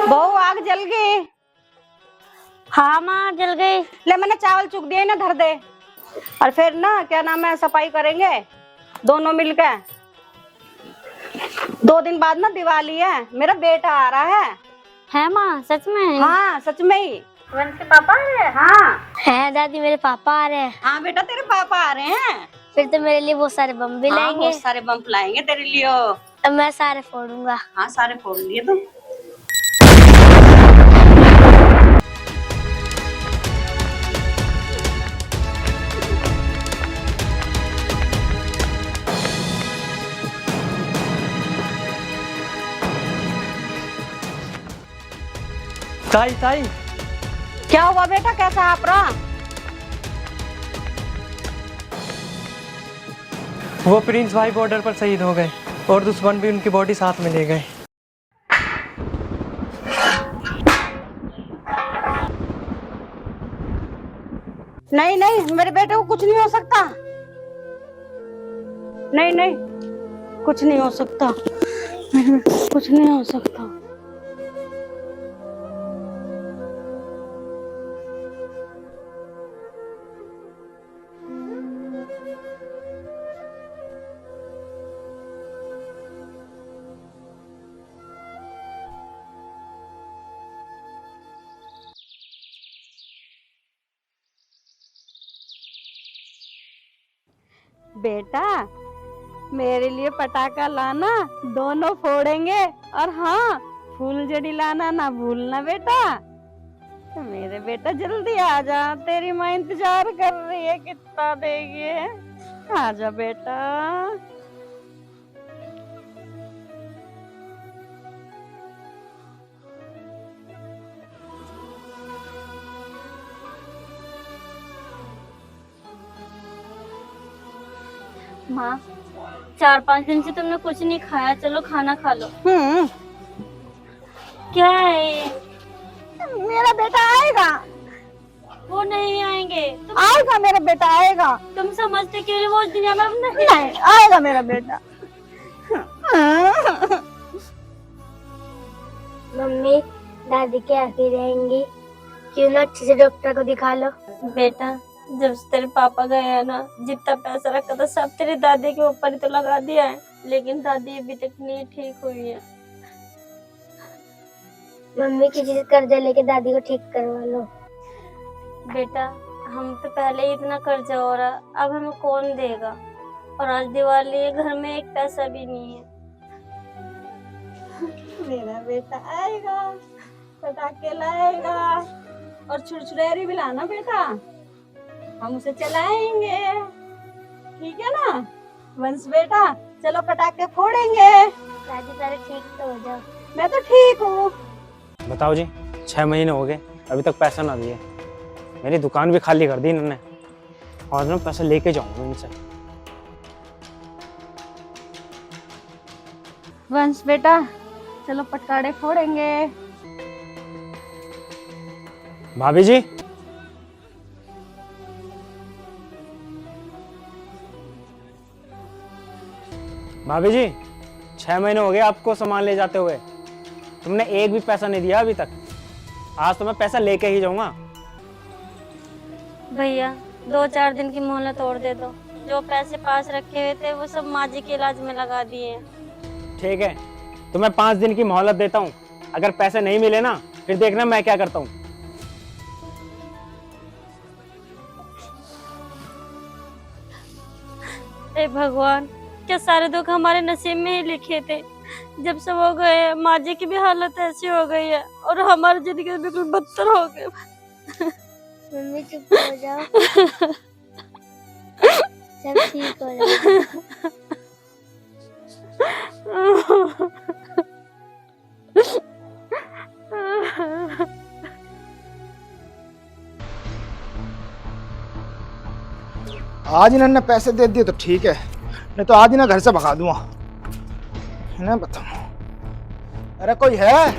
बहू आग जल गई। हाँ माँ जल गई। ले मैंने चावल चुक दिए ना, धर दे। और फिर ना क्या नाम है, सफाई करेंगे दोनों मिलकर। 2 दिन बाद ना दिवाली है, मेरा बेटा आ रहा है माँ सच में? हाँ सच में ही। वंश के पापा आ रहे हैं? हाँ है दादी, मेरे पापा आ रहे हैं। हाँ बेटा, तेरे पापा आ रहे हैं। फिर तो मेरे लिए बहुत सारे बम भी हाँ, लाएंगे। बहुत सारे बम लाएंगे तेरे लिए। अब मैं सारे फोड़ूंगा। हाँ सारे फोड़ लिए तुम। ताई ताई, क्या हुआ बेटा, कैसा आप रहा? वो प्रिंस भाई बॉर्डर पर शहीद हो गए और दुश्मन भी उनकी बॉडी साथ में ले गए। नहीं नहीं, मेरे बेटे को कुछ नहीं हो सकता। नहीं नहीं, कुछ नहीं हो सकता, कुछ नहीं हो सकता। बेटा मेरे लिए पटाखा लाना, दोनों फोड़ेंगे। और हाँ, फूलझड़ी लाना ना भूलना बेटा। मेरे बेटा जल्दी आ जा, तेरी माँ इंतजार कर रही है, कितना देगी। आ जा बेटा। माँ 4-5 दिन से तुमने कुछ नहीं खाया, चलो खाना खा लो। क्या है ये? मेरा बेटा आएगा। वो नहीं आएंगे। आएगा मेरा बेटा, आएगा। तुम समझते क्यों नहीं? वो दुनिया में अब नहीं। नहीं आएगा मेरा बेटा। मम्मी दादी के आके रहेंगी, क्यों ना अच्छे से डॉक्टर को दिखा लो। बेटा जब से तेरे पापा गए हैं ना, जितना पैसा रखा था सब तेरी दादी के ऊपर ही तो लगा दिया है, लेकिन दादी अभी तक नहीं ठीक हुई है। मम्मी किसी से कर्जा लेके दादी को ठीक करवा लो। बेटा हम पे पहले ही इतना कर्जा हो रहा, अब हमें कौन देगा? और आज दिवाली है, घर में एक पैसा भी नहीं है। मेरा बेटा आएगा, पटाखे लाएगा और छुरछुरेरी भी लाना बेटा, हम उसे चलाएंगे। ठीक है ना वंश बेटा? चलो पटाखे फोड़ेंगे। दादी पहले ठीक तो हो जाओ। मैं तो ठीक हूँ। बताओ जी, 6 महीने हो गए अभी तक पैसा ना दिए। मेरी दुकान भी खाली कर दी इन्होंने, और मैं पैसा लेके जाऊंगा इनसे। वंश बेटा चलो पटाखे फोड़ेंगे। भाभी जी, भाभी जी 6 महीने हो गए आपको सामान ले जाते हुए, तुमने एक भी पैसा नहीं दिया अभी तक। आज तो मैं पैसा लेके ही जाऊंगा। भैया 2-4 दिन की मोहलत और दे दो, जो पैसे पास रखे हुए थे वो सब माँ जी के इलाज में लगा दिए हैं। ठीक है, तो मैं 5 दिन की मोहलत देता हूँ। अगर पैसे नहीं मिले ना, फिर देखना मैं क्या करता हूँ। हे भगवान, क्या सारे दुख हमारे नसीब में ही लिखे थे? जब से वो गए माँ जी की भी हालत ऐसी हो गई है और हमारी जिंदगी बिल्कुल बदतर हो गई। मम्मी चुप हो जाओ, सब ठीक हो जाएगा। आज इन्होंने पैसे दे दिए तो ठीक है, नहीं तो आज इन्हें घर से भगा दूंगा। इन्हें बताऊं, अरे कोई है?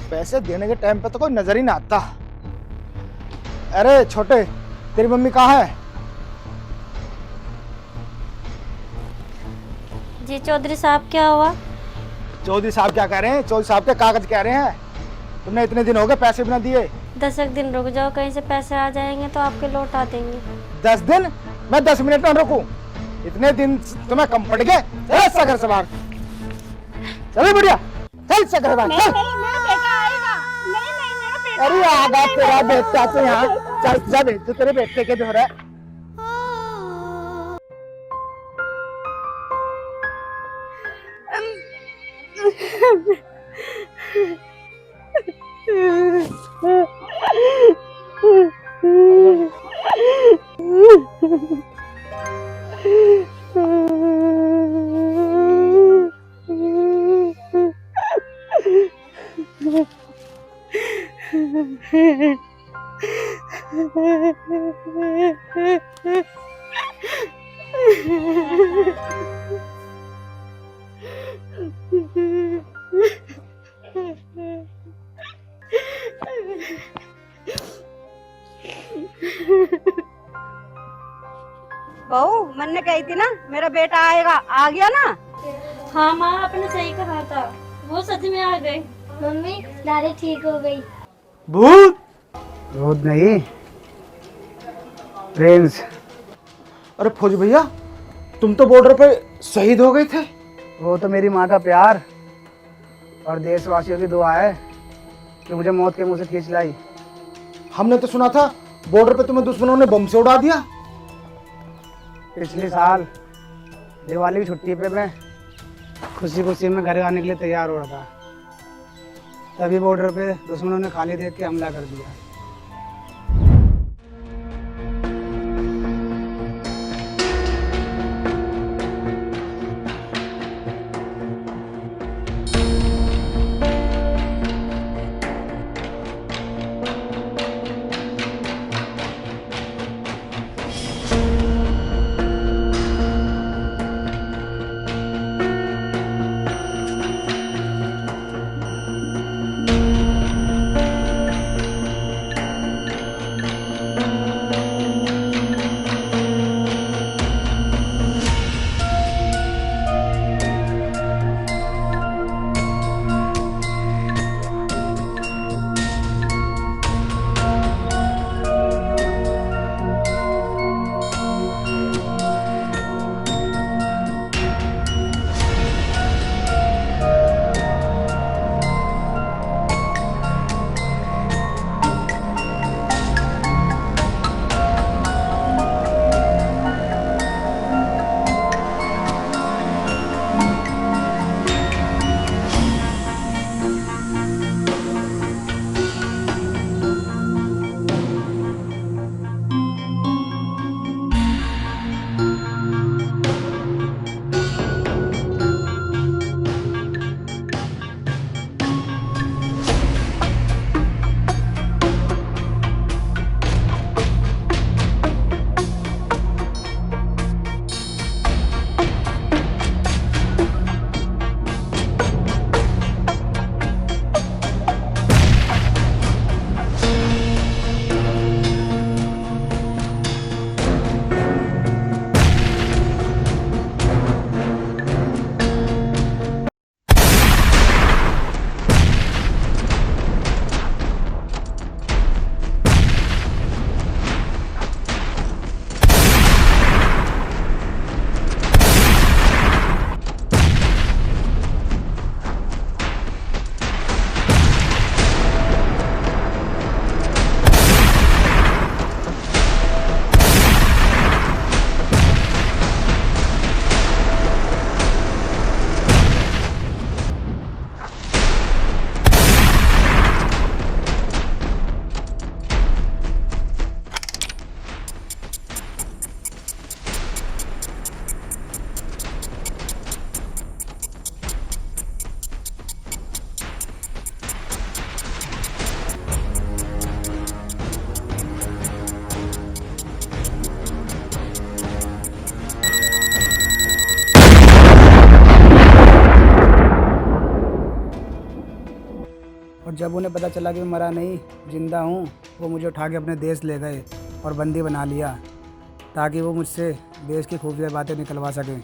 पैसे देने के टाइम पे तो कोई नजर ही ना आता। अरे छोटे, तेरी मम्मी कहाँ है? जी चौधरी साहब क्या हुआ? चौधरी साहब क्या कह रहे हैं? चौधरी साहब के कागज कह रहे हैं तुमने इतने दिन हो गए पैसे भी ना दिए। 10 एक दिन रुक जाओ, कहीं से पैसे आ जाएंगे तो आपके लौटा देंगे। 10 दिन? मैं 10 मिनट ना रुकूं? इतने दिन तुम्हें कम पड़ गए? चल इससे घर से बाहर, चल बढ़िया, चल इससे घर से बाहर, चल। अरे आगा तेरा बेटा तो यहाँ, चल जा भेज दो, तेरे बेटे के जो हो रहा है। बहू मैंने कही थी ना मेरा बेटा आएगा, आ गया ना? हाँ माँ, आपने सही कहा था, वो सच में आ गए। मम्मी दादी ठीक हो गई। भूत? भूत नहीं, प्रिंस। अरे फौजी भैया, तुम तो बॉर्डर पे शहीद हो गए थे। वो तो मेरी माँ का प्यार और देशवासियों की दुआ है कि मुझे मौत के मुंह से खींच लाई। हमने तो सुना था बॉर्डर पे तुम्हें दुश्मनों ने बम से उड़ा दिया। पिछले साल दिवाली की छुट्टी पे मैं खुशी खुशी में घर आने के लिए तैयार हो रहा था, तभी बॉर्डर पे दुश्मनों ने खाली देख के हमला कर दिया। और जब उन्हें पता चला कि मैं मरा नहीं, जिंदा हूँ, वो मुझे उठा के अपने देश ले गए और बंदी बना लिया ताकि वो मुझसे देश की खूबसूरत बातें निकलवा सकें।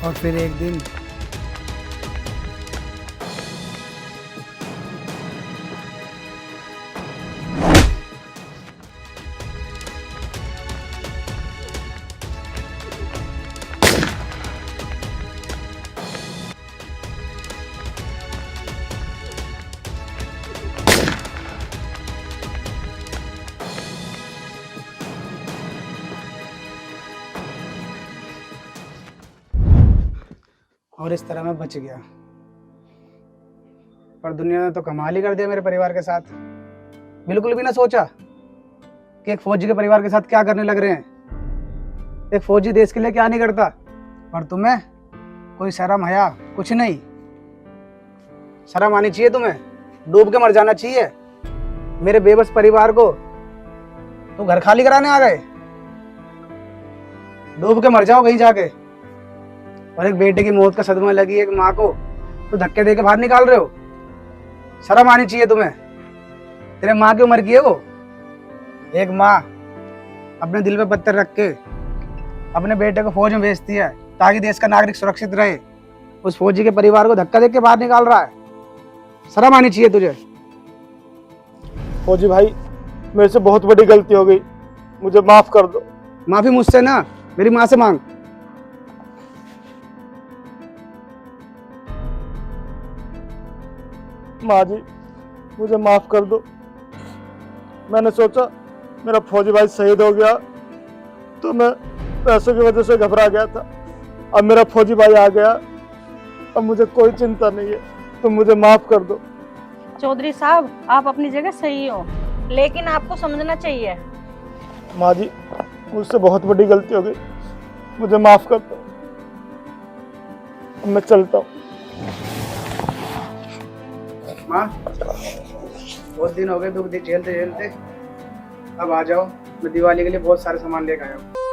और फिर एक दिन और इस तरह मैं बच गया। पर दुनिया ने तो कमाल ही कर दिया मेरे परिवार के साथ। बिल्कुल भी ना सोचा कि एक फौजी के परिवार के साथ क्या करने लग रहे हैं। एक फौजी देश के लिए क्या नहीं करता, पर तुम्हें कोई शर्म हया कुछ नहीं। शर्म आनी चाहिए तुम्हें, डूब के मर जाना चाहिए। मेरे बेबस परिवार को तो घर खाली कराने आ गए, डूब के मर जाओ कहीं जाके। और एक बेटे की मौत का सदमा लगी एक माँ को तो धक्के दे के बाहर निकाल रहे हो। शर्म आनी चाहिए तुम्हें। तेरे माँ की उम्र की है वो। एक माँ अपने दिल पे पत्थर रख के अपने बेटे को फौज में भेजती है ताकि देश का नागरिक सुरक्षित रहे। उस फौजी के परिवार को धक्का दे के बाहर निकाल रहा है। शर्म आनी चाहिए तुझे। फौजी भाई, मेरे से बहुत बड़ी गलती हो गई, मुझे माफ कर दो। माफी मुझसे ना, मेरी माँ से मांग। माँ जी, मुझे माफ कर दो। मैंने सोचा मेरा फौजी भाई शहीद हो गया तो मैं पैसों की वजह से घबरा गया था। अब मेरा फौजी भाई आ गया, अब मुझे कोई चिंता नहीं है, तो मुझे माफ कर दो। चौधरी साहब, आप अपनी जगह सही हो, लेकिन आपको समझना चाहिए। माँ जी, मुझसे बहुत बड़ी गलती हो गई, मुझे माफ कर दो। अब मैं चलता हूँ। माँ, बहुत दिन हो गए दुख झेलते झेलते। अब आ जाओ, मैं दिवाली के लिए बहुत सारे सामान लेकर आया हूँ।